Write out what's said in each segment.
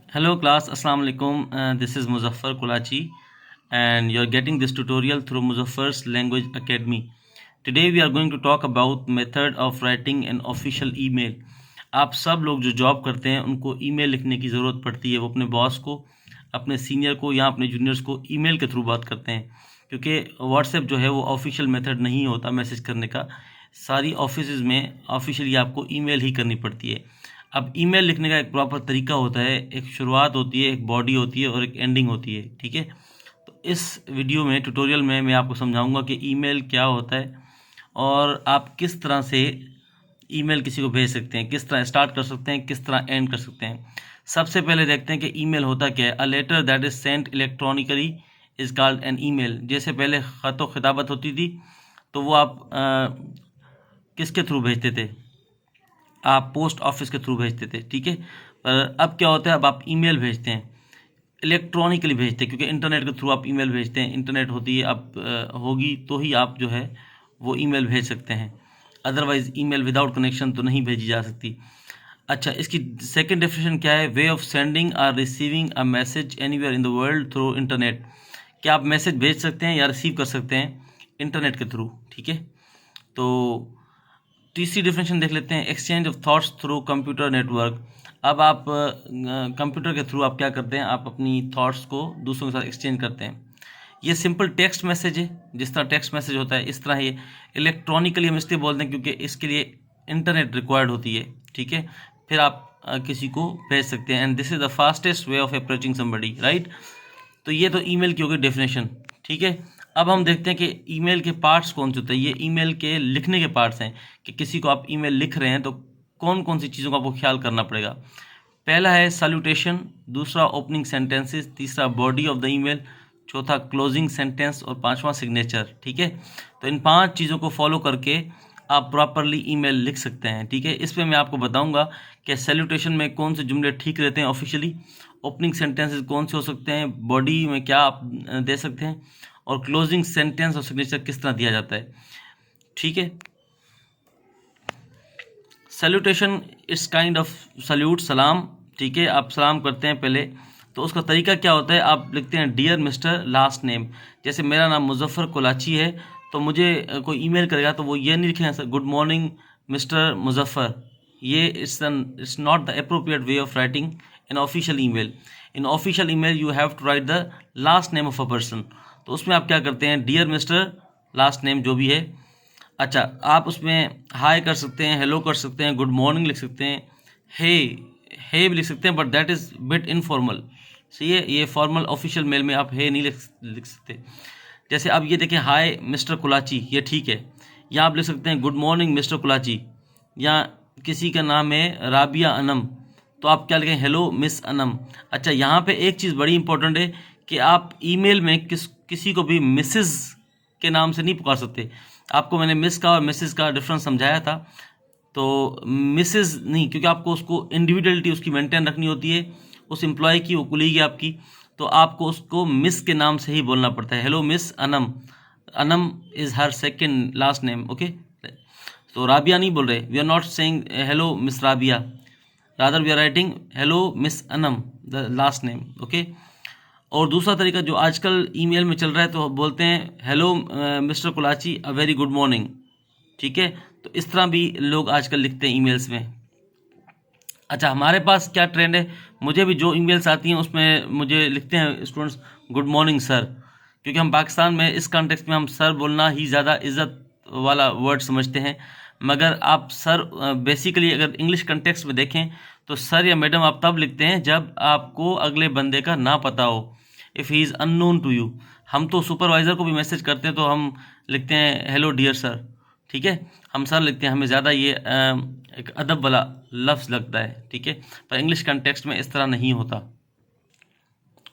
Hello class, Assalamu alaikum. This is Muzaffar Kulachi and you're getting this tutorial through Muzaffar's Language Academy. Today we are going to talk about method of writing an official email. आप सब लोग जो job करते हैं उनको email लिखने की ज़रूरत पड़ती है। वो अपने बॉस को, अपने सीनियर को या अपने जूनियर्स को ईमेल के थ्रू बात करते हैं, क्योंकि व्हाट्सएप जो है वो ऑफिशियल मेथड नहीं होता मैसेज करने का। सारी ऑफिस में ऑफिशियली आपको ईमेल ही करनी पड़ती है। अब ईमेल लिखने का एक प्रॉपर तरीका होता है, एक शुरुआत होती है, एक बॉडी होती है और एक एंडिंग होती है। ठीक है, तो इस वीडियो में ट्यूटोरियल में मैं आपको समझाऊंगा कि ईमेल क्या होता है और आप किस तरह से ईमेल किसी को भेज सकते हैं, किस तरह स्टार्ट कर सकते हैं, किस तरह एंड कर सकते हैं। सबसे पहले देखते हैं कि ईमेल होता क्या है। A letter that is sent electronically is called an email. जैसे पहले ख़त व खिताबत होती थी तो वो आप किसके थ्रू भेजते थे? आप पोस्ट ऑफिस के थ्रू भेजते थे। ठीक है, पर अब क्या होता है, अब आप ईमेल भेजते हैं, इलेक्ट्रॉनिकली भेजते हैं, क्योंकि इंटरनेट के थ्रू आप ईमेल भेजते हैं। इंटरनेट होती है, आप होगी तो ही आप जो है वो ईमेल भेज सकते हैं, अदरवाइज़ ईमेल विदाउट कनेक्शन तो नहीं भेजी जा सकती। अच्छा, इसकी सेकंड डेफिनेशन क्या है? वे ऑफ सेंडिंग और receiving a message anywhere in the world through internet. क्या आप मैसेज भेज सकते हैं या रिसीव कर सकते हैं इंटरनेट के थ्रू। ठीक है, तो तीसरी डेफिनेशन देख लेते हैं, exchange of thoughts through computer network. अब आप कंप्यूटर के थ्रू आप क्या करते हैं, आप अपनी थॉट्स को दूसरों के साथ एक्सचेंज करते हैं। ये सिंपल टेक्स्ट मैसेज है, जिस तरह टेक्स्ट मैसेज होता है इस तरह ही इलेक्ट्रॉनिकली हम इसलिए बोलते हैं क्योंकि इसके लिए इंटरनेट रिक्वायर्ड होती है। ठीक है, फिर आप किसी को भेज सकते हैं, and this is the fastest way of approaching somebody, right. तो ये तो ईमेल की होगी डेफिनेशन। ठीक है, अब हम देखते हैं कि ईमेल के पार्ट्स कौन से होते हैं। ये ईमेल के लिखने के पार्ट्स हैं कि किसी को आप ईमेल लिख रहे हैं तो कौन कौन सी चीज़ों का आपको ख्याल करना पड़ेगा। पहला है सैल्यूटेशन, दूसरा ओपनिंग सेंटेंसेस, तीसरा बॉडी ऑफ द ईमेल, चौथा क्लोजिंग सेंटेंस और पांचवा सिग्नेचर। ठीक है, तो इन 5 चीज़ों को फॉलो करके आप प्रॉपरली ईमेल लिख सकते हैं। ठीक है, इस पर मैं आपको बताऊंगा कि सैल्यूटेशन में कौन से जुमले ठीक रहते हैं ऑफिशियली, ओपनिंग सेंटेंसेस कौन से हो सकते हैं, बॉडी में क्या आप दे सकते हैं, और क्लोजिंग सेंटेंस और सिग्नेचर किस तरह दिया जाता है। ठीक है, सैल्यूटेशन इस काइंड ऑफ सल्यूट, सलाम। ठीक है, आप सलाम करते हैं पहले, तो उसका तरीका क्या होता है, आप लिखते हैं डियर मिस्टर लास्ट नेम। जैसे मेरा नाम मुजफ्फर कोलाची है, तो मुझे कोई ईमेल करेगा तो वो ये नहीं लिखेगा sir good morning mister Muzaffar. ये it's not the appropriate way of writing in official email. In official email you have to write the last name of a person. तो उसमें आप क्या करते हैं, डियर मिस्टर लास्ट नेम जो भी है। अच्छा, आप उसमें हाय कर सकते हैं, हेलो कर सकते हैं, गुड मॉर्निंग लिख सकते हैं, हे भी लिख सकते हैं, but that is bit informal. सही है, ये फॉर्मल ऑफिशियल मेल में आप हे नहीं लिख सकते। जैसे अब ये देखें, हाय मिस्टर कुलाची, ये ठीक है। यहाँ आप लिख सकते हैं गुड मॉर्निंग मिस्टर कुलाची। या किसी का नाम है राबिया अनम, तो आप क्या लिखें, हेलो मिस अनम। अच्छा, यहाँ पे एक चीज़ बड़ी इंपॉर्टेंट है कि आप ईमेल में किसी को भी मिसेस के नाम से नहीं पुकार सकते। आपको मैंने मिस का और मिसेस का डिफरेंस समझाया था, तो मिसेस नहीं, क्योंकि आपको उसको इंडिविजुअलिटी उसकी मेंटेन रखनी होती है, उस एम्प्लॉय की, वो कुलीग है आपकी, तो आपको उसको मिस के नाम से ही बोलना पड़ता है। Hello miss Anam, Anam is her second last name. Okay, तो राबिया नहीं बोल रहे, we are not saying hello miss Rabia, rather we are writing hello miss Anam the last name. Okay, और दूसरा तरीका जो आजकल ईमेल में चल रहा है, तो बोलते हैं hello mister Kolachi a very good morning. ठीक है, तो इस तरह भी लोग आजकल लिखते हैं ईमेल्स में। अच्छा, हमारे पास क्या ट्रेंड है, मुझे भी जो ईमेल्स आती हैं उसमें मुझे लिखते हैं स्टूडेंट्स गुड मॉर्निंग सर, क्योंकि हम पाकिस्तान में इस कॉन्टेक्स्ट में हम सर बोलना ही ज़्यादा इज़्ज़त वाला वर्ड समझते हैं। मगर आप सर बेसिकली अगर इंग्लिश कॉन्टेक्स्ट में देखें तो सर या मैडम आप तब लिखते हैं जब आपको अगले बंदे का ना पता हो, if he is unknown to you. हम तो सुपरवाइज़र को भी मैसेज करते हैं तो हम लिखते हैं हेलो डियर सर। ठीक है, हम सर लिखते हैं, हमें ज़्यादा ये एक अदब वाला लफ्ज़ लगता है। ठीक है, पर इंग्लिश कंटेक्स्ट में इस तरह नहीं होता।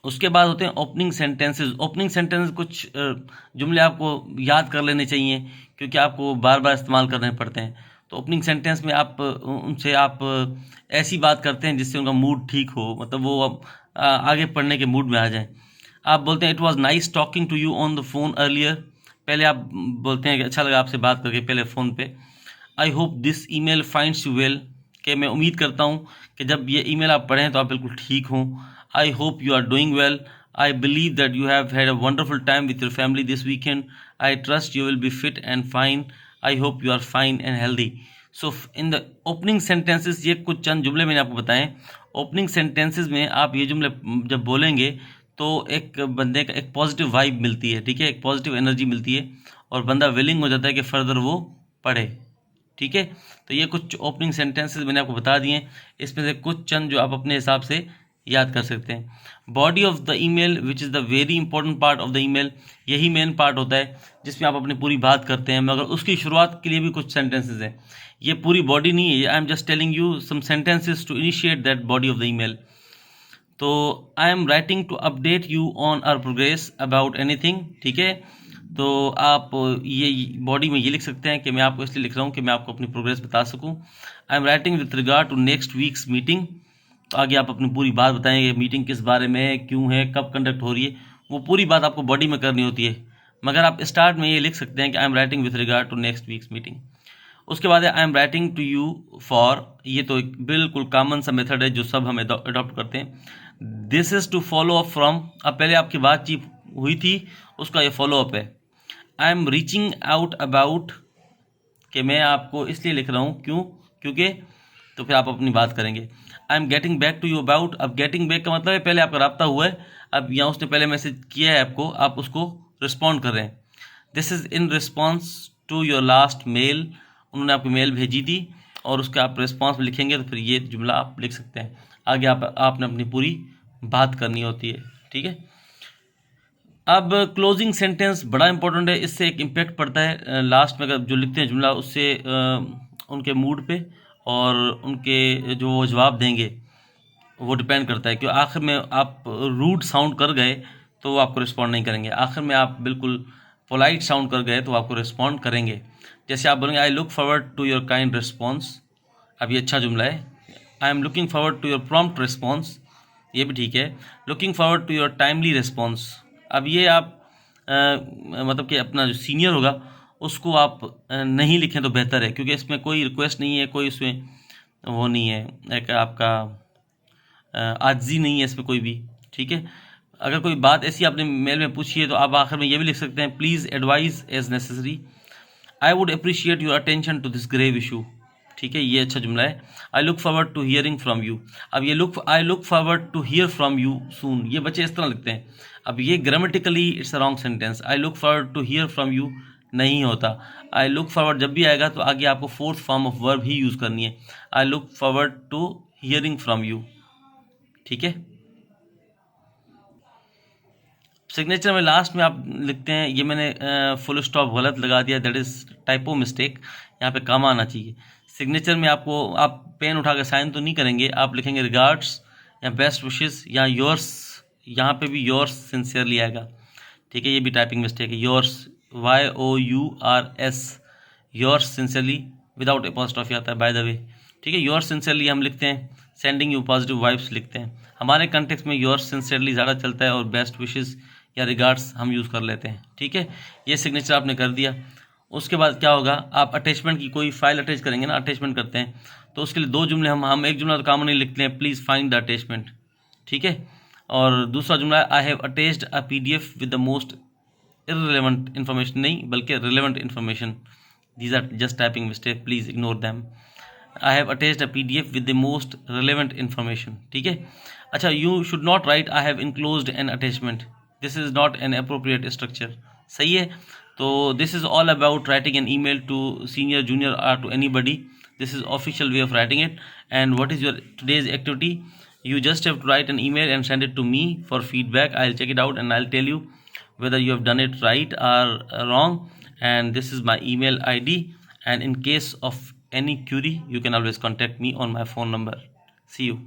उसके बाद होते हैं ओपनिंग सेंटेंसेस। ओपनिंग सेंटेंस कुछ जुमले आपको याद कर लेने चाहिए, क्योंकि आपको बार बार इस्तेमाल करने पड़ते हैं। तो ओपनिंग सेंटेंस में आप उनसे आप ऐसी बात करते हैं जिससे उनका मूड ठीक हो, मतलब वो अब आगे पढ़ने के मूड में आ जाएं। आप बोलते हैं it was nice talking to you on the phone earlier. पहले आप बोलते हैं कि अच्छा लगा आपसे बात करके पहले फ़ोन पे। I hope this email finds you well. कि मैं उम्मीद करता हूँ कि जब ये ईमेल आप पढ़ें तो आप बिल्कुल ठीक हों। I hope you are doing well. I believe that you have had a wonderful time with your family this weekend. I trust you will be fit and fine. I hope you are fine and healthy. So in the opening sentences, ये कुछ चंद जुमले मैंने आपको बताएं। Opening sentences में आप ये जुमले जब बोलेंगे तो एक बंदे का एक पॉजिटिव वाइब मिलती है, ठीक है, एक पॉजिटिव एनर्जी मिलती है और बंदा विलिंग हो जाता है कि फर्दर वो पढ़े, ठीक है। तो ये कुछ ओपनिंग सेंटेंसेस मैंने आपको बता दिए, इसमें से कुछ चंद जो आप अपने हिसाब से याद कर सकते हैं। Body of the email which is the very important part of the email, यही मेन पार्ट होता है जिसमें आप अपनी पूरी बात करते हैं, मगर उसकी शुरुआत के लिए भी कुछ सेंटेंसेस हैं। ये पूरी बॉडी नहीं है, I am just telling you some sentences to initiate that body of the email. तो I am writing to update you on our progress about anything, ठीक है। तो आप ये बॉडी में ये लिख सकते हैं कि मैं आपको इसलिए लिख रहा हूँ कि मैं आपको अपनी प्रोग्रेस बता सकूँ। I am writing with regard to next week's meeting, तो आगे आप अपनी पूरी बात बताएंगे, मीटिंग किस बारे में है, क्यों है, कब कंडक्ट हो रही है, वो पूरी बात आपको बॉडी में करनी होती है। मगर आप स्टार्ट में ये लिख सकते हैं कि I am writing with regard to next week's meeting. उसके बाद है I am writing to you for, ये तो एक बिल्कुल कॉमन सा मेथड है जो सब हम अडॉप्ट करते हैं। This is to follow up from, अब पहले आपकी बातचीत हुई थी उसका ये फॉलो अप है। I am reaching out about, कि मैं आपको इसलिए लिख रहा हूँ क्योंकि, तो फिर आप अपनी बात करेंगे। I am getting back to you about, अब गेटिंग बैक का मतलब है पहले आपका रब्ता हुआ है, अब यहाँ उसने पहले मैसेज किया है आपको, आप उसको रिस्पॉन्ड कर रहे हैं। This is in response to your last mail, उन्होंने आपको मेल भेजी थी और उसका आप रिस्पॉन्स में लिखेंगे, तो फिर ये जुमला आप लिख सकते हैं। आगे आपने अपनी पूरी बात करनी होती है, ठीक है। अब क्लोजिंग सेंटेंस बड़ा इंपॉर्टेंट है, इससे एक इम्पैक्ट पड़ता है लास्ट में अगर जो लिखते हैं जुमला, उससे उनके मूड पे और उनके जो वो जवाब देंगे वो डिपेंड करता है। क्योंकि आखिर में आप रूड साउंड कर गए तो वो आपको रिस्पॉन्ड नहीं करेंगे, आखिर में आप बिल्कुल पोलाइट साउंड कर गए तो आपको रिस्पॉन्ड करेंगे। जैसे आप बोलेंगे I look forward to your kind response, अब ये अच्छा जुमला है। I am looking forward to your prompt response, ये भी ठीक है। Looking forward to your timely response, अब ये आप मतलब कि अपना जो सीनियर होगा उसको आप नहीं लिखें तो बेहतर है, क्योंकि इसमें कोई रिक्वेस्ट नहीं है, कोई उसमें वो नहीं है, एक आपका आजिज़ी नहीं है इसमें कोई भी, ठीक है। अगर कोई बात ऐसी आपने मेल में पूछी है तो आप आखिर में ये भी लिख सकते हैं please advice as necessary, I would appreciate your attention to this grave issue, ठीक है, ये अच्छा जुमला है। I look forward to hearing from you, अब ये I look forward to hear from you soon, ये बच्चे इस तरह लिखते हैं। अब ये grammatically it's a wrong sentence, I look forward to hear from you नहीं होता। आई लुक फॉरवर्ड जब भी आएगा तो आगे आपको फोर्थ फॉर्म ऑफ वर्ब ही यूज़ करनी है, I look forward to hearing from you, ठीक है। सिग्नेचर में लास्ट में आप लिखते हैं, ये मैंने फुल स्टॉप गलत लगा दिया, दैट इज़ टाइपो मिस्टेक, यहाँ पे काम आना चाहिए। सिग्नेचर में आपको, आप पेन उठा कर साइन तो नहीं करेंगे, आप लिखेंगे रिगार्ड्स या बेस्ट विशेस या योर्स, यहाँ पे भी योर्स सिंसियरली आएगा, ठीक है, ये भी टाइपिंग मिस्टेक है। Yours YOURS, yours sincerely without apostrophe आता है बाय द वे, ठीक है। योर्स सिंसियरली हम लिखते हैं, सेंडिंग यू पॉजिटिव वाइब्स लिखते हैं, हमारे कंटेक्स्ट में योर्स सिंसियरली ज़्यादा चलता है और बेस्ट विशेस या रिगार्ड्स हम यूज़ कर लेते हैं, ठीक है। ये सिग्नेचर आपने कर दिया। उसके बाद क्या होगा, आप अटैचमेंट की कोई फाइल अटैच करेंगे ना, अटैचमेंट करते हैं तो उसके लिए दो जुमले हम एक जुमला तो कॉमनली लिखते हैं प्लीज़ फाइंड द अटैचमेंट, ठीक है। और दूसरा जुमला I have attached a PDF with the most irrelevant information, नहीं बल्कि relevant information, these are just typing mistake, please ignore them. I have attached a PDF with the most relevant information, ठीक है। अच्छा, you should not write I have enclosed an attachment, this is not an appropriate structure, सही है। तो this is all about writing an email to senior junior और to anybody, this is official way of writing it. And what is your today's activity, you just have to write an email and send it to me for feedback. I'll check it out and I'll tell you whether you have done it right or wrong. And this is my email ID, and in case of any query you can always contact me on my phone number. See you.